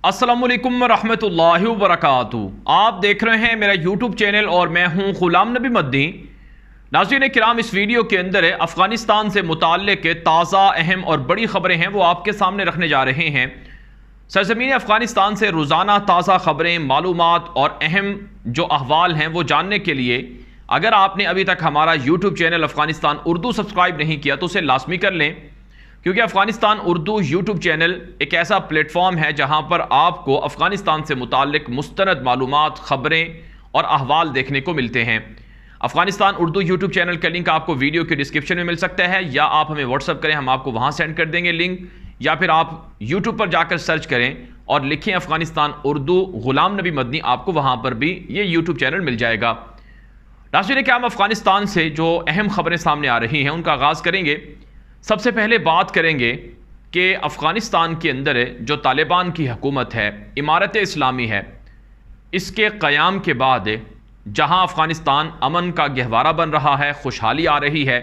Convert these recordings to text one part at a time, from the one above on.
अस्सलामुअलैकुम रहमतुल्लाहि व बरकातुहू। आप देख रहे हैं मेरा यूट्यूब चैनल और मैं हूं गुलाम नबी मद्दी। नाज़रीन किराम, इस वीडियो के अंदर अफ़गानिस्तान से मुताल्लिक़ ताज़ा अहम और बड़ी ख़बरें हैं वो आपके सामने रखने जा रहे हैं। सरज़मीन अफ़गानिस्तान से रोज़ाना ताज़ा ख़बरें, मालूमात और अहम जो अहवाल हैं वो जानने के लिए अगर आपने अभी तक हमारा YouTube channel Afghanistan Urdu subscribe नहीं किया तो उसे लाज़मी कर लें, क्योंकि अफ़गानिस्तान उर्दू यूट्यूब चैनल एक ऐसा प्लेटफॉर्म है जहां पर आपको अफ़गानिस्तान से मुताल्लिक़ मुस्तनद मालूमात, ख़बरें और अहवाल देखने को मिलते हैं। अफ़गानिस्तान उर्दू यूट्यूब चैनल का लिंक आपको वीडियो के डिस्क्रिप्शन में मिल सकता है, या आप हमें व्हाट्सअप करें, हम आपको वहां सेंड कर देंगे लिंक, या फिर आप यूट्यूब पर जाकर सर्च करें और लिखें अफ़गानिस्तान उर्दू गुलाम नबी मदनी, आपको वहां पर भी ये यूट्यूब चैनल मिल जाएगा। नाज़रीन क्या हम अफ़गानिस्तान से जो अहम ख़बरें सामने आ रही हैं उनका आगाज़ करेंगे। सबसे पहले बात करेंगे कि अफ़गानिस्तान के अंदर जो तालिबान की हुकूमत है, इमारत इस्लामी है, इसके क़याम के बाद जहां अफ़गानिस्तान अमन का गहवारा बन रहा है, खुशहाली आ रही है,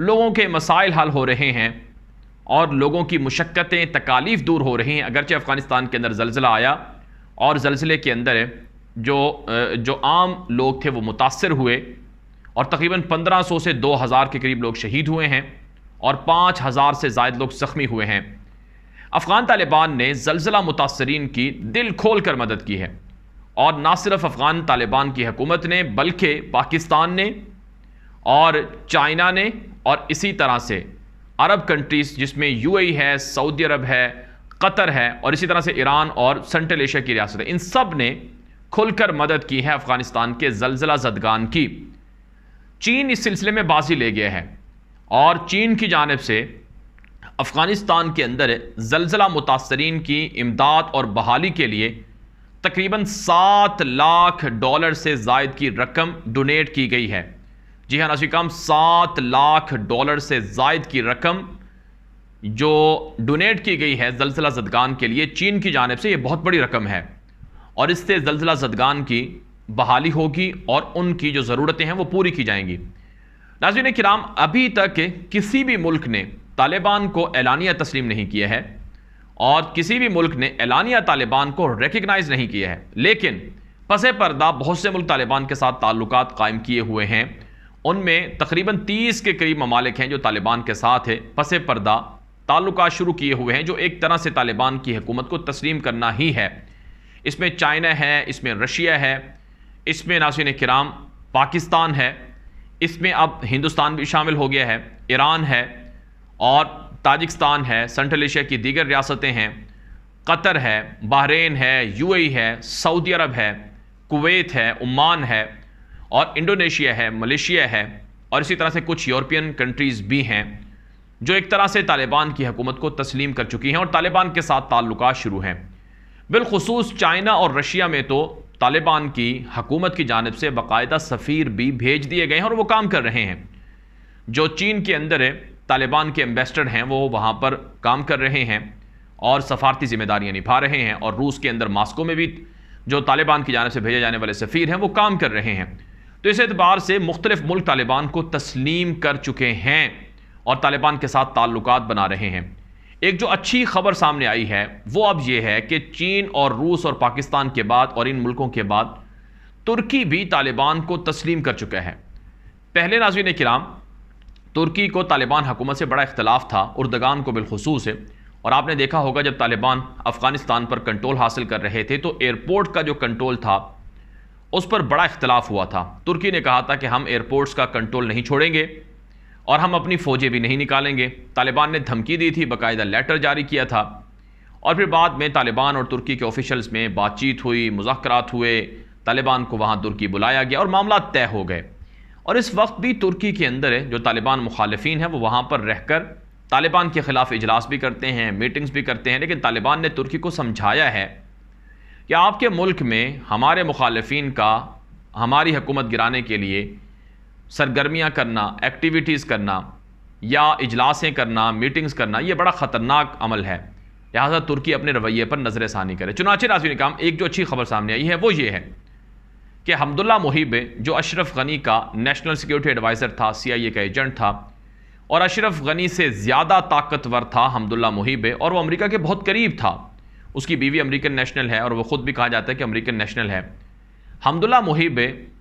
लोगों के मसाइल हल हो रहे हैं और लोगों की मुशक्क़तें, तकालीफ़ दूर हो रही हैं। अगरचे अफ़गानिस्तान के अंदर ज़लज़ला आया और ज़लज़ले के अंदर जो आम लोग थे वो मुतासर हुए और तकरीबन 1500 से 2000 के करीब लोग शहीद हुए हैं और 5000 से ज़ायद लोग ज़ख्मी हुए हैं। अफ़गान तालिबान ने ज़लज़ला मुतासरीन की दिल खोल कर मदद की है, और ना सिर्फ अफ़गान तालिबान की हुकूमत ने बल्कि पाकिस्तान ने और चाइना ने और इसी तरह से अरब कंट्रीज़ जिसमें यूएई है, सऊदी अरब है, कतर है और इसी तरह से ईरान और सेंट्रल एशिया की रियासतें, इन सब ने खुलकर मदद की है अफ़गानिस्तान के ज़लज़ला ज़दगान की। चीन इस सिलसिले में बाजी ले गया है और चीन की जानिब से अफ़गानिस्तान के अंदर ज़लज़ला मुतासरीन की इमदाद और बहाली के लिए तकरीबन $7 लाख से ज़ायद की रकम डोनेट की गई है। जी हाँ नाज़रीन, कम $7 लाख से ज़ायद की रकम जो डोनेट की गई है ज़लज़ला ज़दगान के लिए चीन की जानिब से। ये बहुत बड़ी रकम है और इससे ज़लज़ला ज़दगान की बहाली होगी और उनकी जो ज़रूरतें हैं वो पूरी की जाएंगी। नाज़रीन किराम, अभी तक किसी भी मुल्क ने तालिबान को एलानिया तस्लीम नहीं किया है और किसी भी मुल्क ने एलानिया तालिबान को रिकग्नाइज़ नहीं किया है, लेकिन पसे पर्दा बहुत से मुल्क तालिबान के साथ ताल्लुकात कायम किए हुए हैं। उनमें तकरीबन 30 के करीब ममालिक हैं जो तालिबान के साथ है पसे पर्दा ताल्लुकात शुरू किए हुए हैं, जो एक तरह से तालिबान की हुकूमत को तस्लीम करना ही है। इसमें चाइना है, इसमें रशिया है, इसमें नाज़रीन किराम पाकिस्तान है, इसमें अब हिंदुस्तान भी शामिल हो गया है, ईरान है और ताजिकिस्तान है, सेंट्रल एशिया की दीगर रियासतें हैं, कतर है, बहरीन है, यूएई है, सऊदी अरब है, कुवैत है, ओमान है और इंडोनेशिया है, मलेशिया है और इसी तरह से कुछ यूरोपियन कंट्रीज़ भी हैं जो एक तरह से तालिबान की हुकूमत को तस्लीम कर चुकी हैं और तालिबान के साथ ताल्लुकात शुरू हैं। बिलखुसूस चाइना और रशिया में तो तालिबान की हुकूमत की जानिब से बाकायदा सफ़ीर भी भेज दिए गए हैं और वो काम कर रहे हैं। जो चीन के अंदर तालिबान के एम्बेसडर हैं वो वहाँ पर काम कर रहे हैं और सफारती जिम्मेदारियाँ निभा रहे हैं, और रूस के अंदर मास्को में भी जो तालिबान की जानिब से भेजे जाने वाले सफ़ीर हैं वो काम कर रहे हैं। तो इस एतबार से मुख्तलिफ मुल्क तालिबान को तस्लीम कर चुके हैं और तालिबान के साथ ताल्लुकात बना रहे हैं। एक जो अच्छी खबर सामने आई है वो अब ये है कि चीन और रूस और पाकिस्तान के बाद और इन मुल्कों के बाद तुर्की भी तालिबान को तस्लीम कर चुका है। पहले नाज़रीन किराम, तुर्की को तालिबान हुकूमत से बड़ा इख्तलाफ था, उर्दगान को बिलखुसूस है, और आपने देखा होगा जब तालिबान अफ़गानिस्तान पर कंट्रोल हासिल कर रहे थे तो एयरपोर्ट का जो कंट्रोल था उस पर बड़ा इख्तलाफ हुआ था। तुर्की ने कहा था कि हम एयरपोर्ट्स का कंट्रोल नहीं छोड़ेंगे और हम अपनी फ़ौजें भी नहीं निकालेंगे। तालिबान ने धमकी दी थी, बाकायदा लेटर जारी किया था, और फिर बाद में तालिबान और तुर्की के ऑफिशल्स में बातचीत हुई, मुज़ाकरात हुए, तालिबान को वहाँ तुर्की बुलाया गया और मामला तय हो गए। और इस वक्त भी तुर्की के अंदर जो तालिबान मुखालिफिन हैं वो वहाँ पर रहकर तालिबान के ख़िलाफ़ इजलास भी करते हैं, मीटिंग्स भी करते हैं, लेकिन तालिबान ने तुर्की को समझाया है कि आपके मुल्क में हमारे मुखालिफिन का हमारी हुकूमत गिराने के लिए सरगर्मियाँ करना, एक्टिविटीज़ करना या इजलासें करना, मीटिंग्स करना, ये बड़ा ख़तरनाक अमल है, लिहाजा तुर्की अपने रवैये पर नज़र षानी करे। चुनांचे नाज़रीन काम, एक जो अच्छी खबर सामने आई है वो ये है कि हमदुल्ला मोहिब जो अशरफ गनी का नेशनल सिक्योरिटी एडवाइज़र था, CIA का एजेंट था, और अशरफ गनी से ज़्यादा ताकतवर था हमदुल्ला मोहिब और वो अमेरिका के बहुत करीब था, उसकी बीवी अमेरिकन नेशनल है और वो ख़ुद भी कहा जाता है कि अमेरिकन नेशनल है। हमदुल्ला मुहिब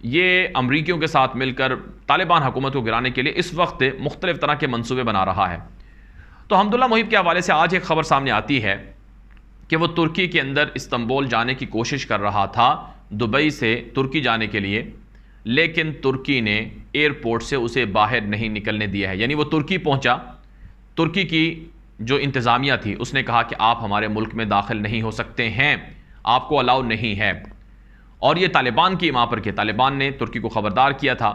ये अमरीकियों के साथ मिलकर तालिबान हुकूमत को गिराने के लिए इस वक्त मुख्तलिफ तरह के मंसूबे बना रहा है। तो हमदुल्ला मुहिब के हवाले से आज एक ख़बर सामने आती है कि वो तुर्की के अंदर इस्तांबुल जाने की कोशिश कर रहा था, दुबई से तुर्की जाने के लिए, लेकिन तुर्की ने एयरपोर्ट से उसे बाहर नहीं निकलने दिया है। यानी वो तुर्की पहुंचा, तुर्की की जो इंतज़ामिया थी उसने कहा कि आप हमारे मुल्क में दाखिल नहीं हो सकते हैं, आपको अलाउ नहीं है। और ये तालिबान की माँ पर के तालिबान ने तुर्की को ख़बरदार किया था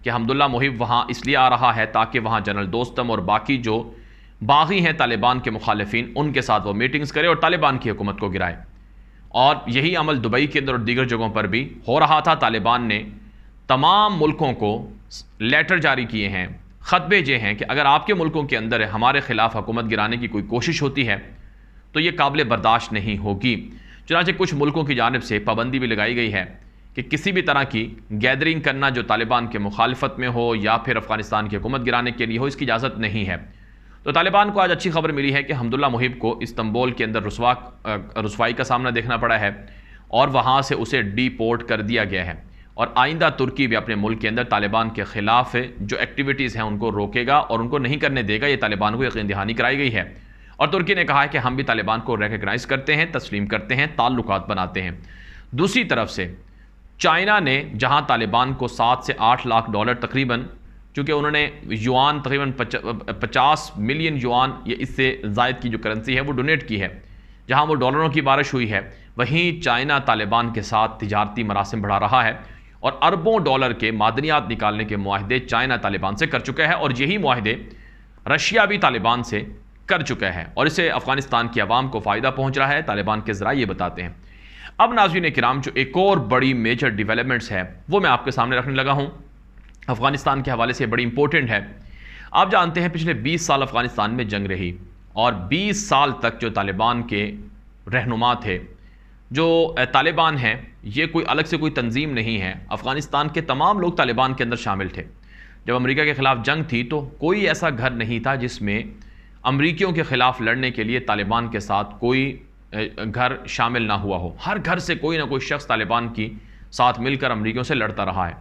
कि हमदुल्ला मुहिब वहाँ इसलिए आ रहा है ताकि वहाँ जनरल दोस्तम और बाकी जो बागी हैं तालिबान के मुखालिफिन, उनके साथ वो मीटिंग्स करे और तालिबान की हुकूमत को गिराए। और यही अमल दुबई के अंदर और दीगर जगहों पर भी हो रहा था। तालिबान ने तमाम मुल्कों को लेटर जारी किए हैं, ख़त भेजे हैं कि अगर आपके मुल्कों के अंदर हमारे ख़िलाफ़ हुकूमत गिराने की कोई कोशिश होती है तो ये काबिल बर्दाश्त नहीं होगी। चुनांचे कुछ मुल्कों की जानिब से पाबंदी भी लगाई गई है कि किसी भी तरह की गैदरिंग करना जो तालिबान के मुखालफत में हो या फिर अफ़गानिस्तान की हुकूमत गिराने के लिए हो, इसकी इजाज़त नहीं है। तो तालिबान को आज अच्छी खबर मिली है कि हमदुल्ला मुहिब को इस्तांबुल के अंदर रुसवाई का सामना देखना पड़ा है और वहाँ से उसे डिपोर्ट कर दिया गया है। और आइंदा तुर्की भी अपने मुल्क के अंदर तालिबान के ख़िलाफ़ जो एक्टिविटीज़ हैं उनको रोकेगा और उनको नहीं करने देगा। ये तालिबान को यकीन दहानी कराई गई है और तुर्की ने कहा है कि हम भी तालिबान को रिकगनाइज़ करते हैं, तस्लीम करते हैं, ताल्लुकात बनाते हैं। दूसरी तरफ से चाइना ने जहाँ तालिबान को 7 से 8 लाख डॉलर तकरीबन, चूँकि उन्होंने युआन तकरीबन 50 मिलियन युआन या इससे ज़ायद की जो करेंसी है वो डोनेट की है, जहाँ वो डॉलरों की बारिश हुई है, वहीं चाइना तालिबान के साथ तिजारती मरासिम बढ़ा रहा है और अरबों डॉलर के मादनियात निकालने के मुआहदे चाइना तालिबान से कर चुका है और यही मुआहदे रशिया भी तालिबान से कर चुका है और इससे अफ़गानिस्तान की आवाम को फ़ायदा पहुँच रहा है, तालिबान के ज़राए ये बताते हैं। अब नाज़रीन किराम, जो एक और बड़ी मेजर डेवलपमेंट्स है वो मैं आपके सामने रखने लगा हूँ, अफ़गानिस्तान के हवाले से बड़ी इंपॉर्टेंट है। आप जानते हैं पिछले 20 साल अफ़गानिस्तान में जंग रही और 20 साल तक जो तालिबान के रहनुमा थे, जो तालिबान हैं, ये कोई अलग से कोई तंजीम नहीं है, अफ़गानिस्तान के तमाम लोग तालिबान के अंदर शामिल थे। जब अमेरिका के ख़िलाफ़ जंग थी तो कोई ऐसा घर नहीं था जिसमें अमरीकियों के ख़िलाफ़ लड़ने के लिए तालिबान के साथ कोई घर शामिल ना हुआ हो। हर घर से कोई ना कोई शख्स तालिबान की साथ मिलकर अमरीकियों से लड़ता रहा है।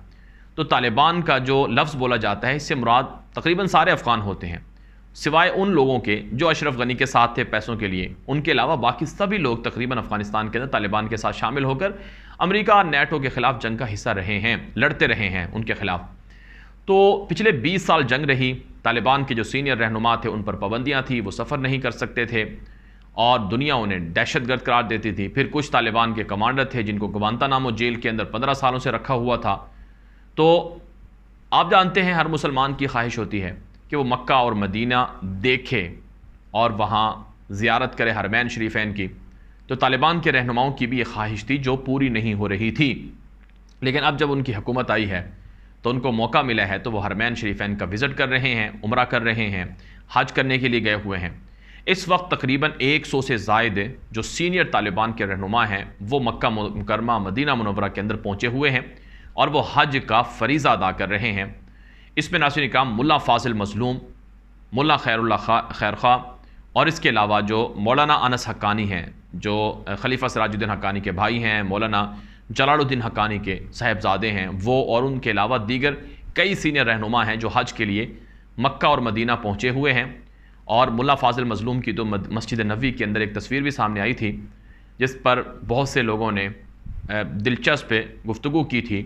तो तालिबान का जो लफ्ज़ बोला जाता है, इससे मुराद तकरीबन सारे अफ़गान होते हैं, सिवाय उन लोगों के जो अशरफ गनी के साथ थे पैसों के लिए। उनके अलावा बाकी सभी लोग तकरीबन अफ़गानिस्तान के अंदर तालिबान के साथ शामिल होकर अमेरिका और नेटो के ख़िलाफ़ जंग का हिस्सा रहे हैं, लड़ते रहे हैं उनके ख़िलाफ़। तो पिछले 20 साल जंग रही, तालिबान के जो सीनियर रहनुमा थे उन पर पाबंदियाँ थी, वो सफ़र नहीं कर सकते थे और दुनिया उन्हें दहशतगर्द करार देती थी। फिर कुछ तालिबान के कमांडर थे जिनको गुआंतानामो जेल के अंदर 15 सालों से रखा हुआ था। तो आप जानते हैं हर मुसलमान की ख्वाहिश होती है कि वो मक्का और मदीना देखे और वहाँ ज़ियारत करे हरमैन शरीफैन की। तो तालिबान के रहनुमाओं की भी ये ख्वाहिश थी जो पूरी नहीं हो रही थी। लेकिन अब जब उनकी हुकूमत आई है तो उनको मौका मिला है तो वो हरमैन शरीफैन का विज़िट कर रहे हैं, उम्रा कर रहे हैं, हज करने के लिए गए हुए हैं। इस वक्त तकरीबन 100 से ज़ायद जो सीनियर तालिबान के रहनुमा हैं वो मक्का मुकरमा मदीना मुनव्वरा के अंदर पहुँचे हुए हैं और वो हज का फ़रीज़ा अदा कर रहे हैं। इसमें नासिर काम मुल्ला फ़ाज़िल मज़लूम, मुल्ला खैर खा और इसके अलावा जो मौलाना अनस हक्कानी हैं, जो खलीफा सिराजुद्दीन हक्कानी के भाई हैं, मौलाना जलालुद्दीन हक्कानी के साहबजादे हैं, वो और उनके अलावा दीगर कई सीनियर रहनुमा हैं जो हज के लिए मक्का और मदीना पहुँचे हुए हैं। और मुल्ला फ़ाज़िल मज़लूम की तो मस्जिद नबवी के अंदर एक तस्वीर भी सामने आई थी जिस पर बहुत से लोगों ने दिलचस्प गुफ्तगू की थी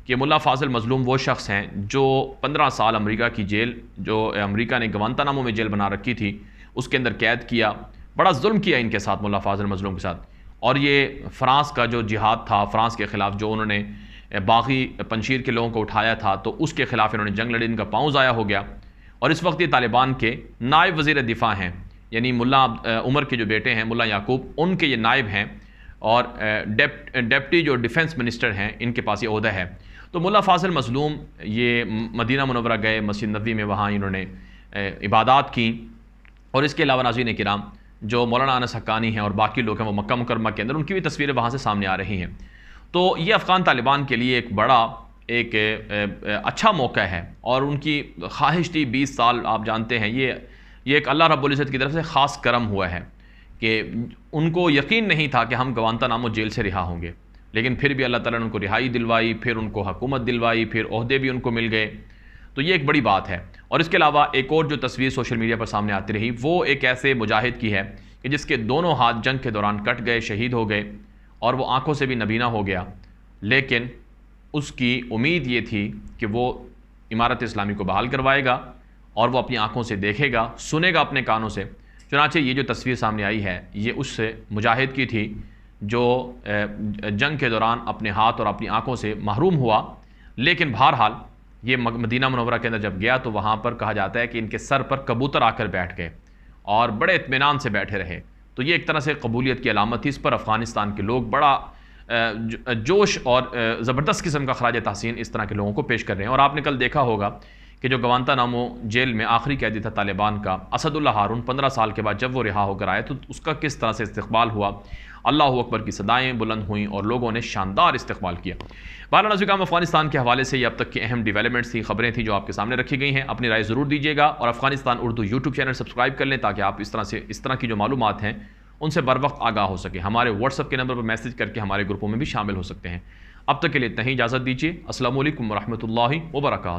कि मुल्ला फ़ाज़िल मज़लूम वो शख्स हैं जो 15 साल अमेरिका की जेल, जो अमेरिका ने गुआंतानामो में जेल बना रखी थी, उसके अंदर कैद किया, बड़ा जुल्म किया इनके साथ मुल्ला फ़ाज़िल मज़लूम के साथ। और ये फ़्रांस का जो जिहाद था, फ़्रांस के ख़िलाफ़ जो उन्होंने बागी पंशीर के लोगों को उठाया था, तो उसके ख़िलाफ़ इन्होंने जंग लड़ी, इनका पाँव ज़ाया हो गया। और इस वक्त ये तालिबान के नायब वज़ीर दिफ़ा हैं, यानी मुल्ला उमर के जो बेटे हैं मुल्ला याकूब, उनके ये नायब हैं और डेप्टी जो डिफेंस मिनिस्टर हैं इनके पास ये ओहदा है। तो मुल्ला फ़ाज़िल मज़लूम ये मदीना मुनव्वरा गए, मस्जिद नबवी में वहाँ इन्होंने इबादत की। और इसके अलावा नाज़रीन किराम जो मौलाना अनस हक्कानी हैं और बाकी लोग हैं वो मक्का मुकरमा के अंदर, उनकी भी तस्वीरें वहाँ से सामने आ रही हैं। तो ये अफ़गान तालिबान के लिए एक बड़ा अच्छा मौका है और उनकी ख्वाहिश थी 20 साल, आप जानते हैं ये एक अल्लाह रब्बुल इज़्ज़त की तरफ से ख़ास करम हुआ है कि उनको यकीन नहीं था कि हम गवांतानामो जेल से रिहा होंगे, लेकिन फिर भी अल्लाह ताला ने उनको रिहाई दिलवाई, फिर उनको हुकूमत दिलवाई, फिर ओहदे भी उनको मिल गए। तो ये एक बड़ी बात है। और इसके अलावा एक और जो तस्वीर सोशल मीडिया पर सामने आती रही वो एक ऐसे मुजाहिद की है कि जिसके दोनों हाथ जंग के दौरान कट गए, शहीद हो गए और वो आंखों से भी नबीना हो गया, लेकिन उसकी उम्मीद ये थी कि वो इमारत इस्लामी को बहाल करवाएगा और वो अपनी आंखों से देखेगा, सुनेगा अपने कानों से। चुनांचे ये जो तस्वीर सामने आई है ये उस मुजाहिद की थी जो जंग के दौरान अपने हाथ और अपनी आंखों से महरूम हुआ। लेकिन बहरहाल ये मदीना मुनव्वरा के अंदर जब गया तो वहाँ पर कहा जाता है कि इनके सर पर कबूतर आकर बैठ गए और बड़े इत्मीनान से बैठे रहे। तो ये एक तरह से कबूलियत की अलामत थी। इस पर अफ़गानिस्तान के लोग बड़ा जोश और ज़बरदस्त किस्म का खराज तहसीन इस तरह के लोगों को पेश कर रहे हैं। और आपने कल देखा होगा कि जो गवांतानामो जेल में आखिरी कैदी था तालिबान का असदुल्ला हारून, 15 साल के बाद जब वो रिहा होकर आए तो उसका किस तरह से इस्तकबाल हुआ, अल्लाह अकबर की सदाएं बुलंद हुई और लोगों ने शानदार इस्तकबाल किया। बहरहाल नाज़रीन, अफ़गानिस्तान के हवाले से ये अब तक की अहम डेवलपमेंट्स थी, खबरें थी जो आपके सामने रखी गई हैं। अपनी राय ज़रूर दीजिएगा और Afghanistan Urdu YouTube channel subscribe कर लें ताकि आप इस तरह की जो मालूमात हैं उनसे बर वक्त आगाह हो सके। हमारे व्हाट्सअप के नंबर पर मैसेज करके हमारे ग्रुपों में भी शामिल हो सकते हैं। अब तक के लिए इतना ही, इजाज़त दीजिए। अस्सलामु अलैकुम व रहमतुल्लाहि व बरकातुहू।